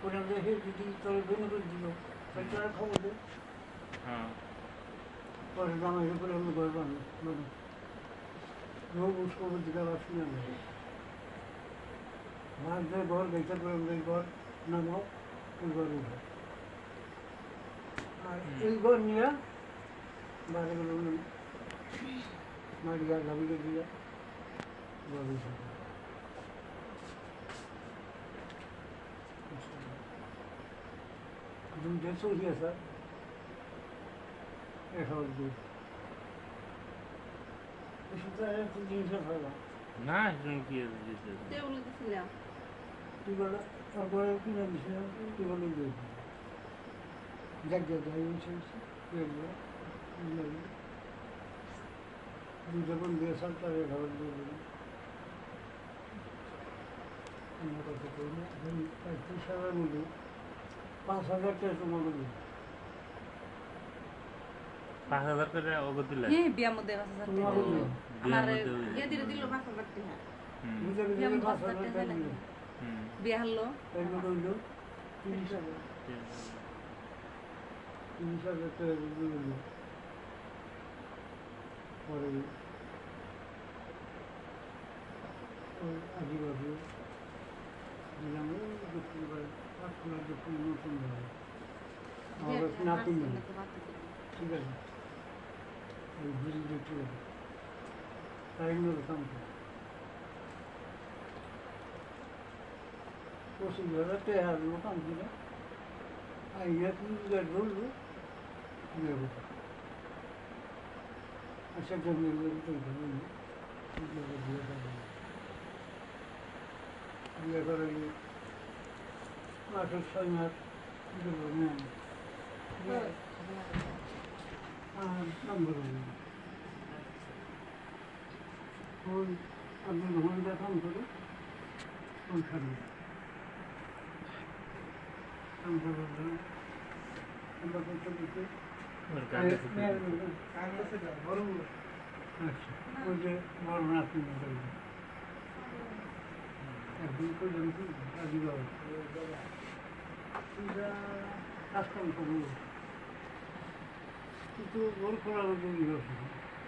ওটা দেখে যদি তোর বেনে করে দিল তাহলে তারা খবর দেয় পরে জামাই করে আমি ঘর বানো মানে রোগ উৎসব দিকে আবার শুনে নেবে ভাগদের ঘর দেখতে পারে আমাদের ঘর নামাও ওই ঘর উঠে আর এই ঘর নিয়ে বাড়িগুলো মাটি গাছ ঝাপিয়ে দিয়ে ঘর উঠে দুধের চৌকি আছে এসব দুধ একটু জিনিসের ভালো না কি তুই বলে তারপরে কিনে দিয়েছিলাম তুই বলে দুধ দেখ যখন দিয়ে সাল তাদের খাবার দিয়ে দিলাম অন্য কথা করি না 35,000 মধ্যে 5,000 টাকা তোমাকে দিই 5,000 করে ওকে দিলে বিয়ার মধ্যে 5,000 টাকা আমার ইয়ে দিল 5,000 টাকা বুঝে বুঝে 5,000 টাকা দিল বিয়া হলো তাই হইল 30,000 টাকা দিল পরে আদিবাসী দিলাম দক্ষিণ পাঁচশোনা দক্ষিণ নতুন ভাবে আমার নাতি নেই ঠিক আছে ওই ঘুরি দেখতে হবে তাই নিয়ে কাম করে 25,000 টাকা আসলো কাম করে আইয়া 30,000 ধরলো নেব আচ্ছা জমি বিয়ে করে মাসের 6 মাস নেন নম্বর ওই আপনি ঘন্টা কাম করে ওইখানে কাম করে আমরা করতে দিতে আচ্ছা ওই যে বড় নাতি একদিন করলাম কি আদিবাস কাজকাম করবো কিন্তু ওর করা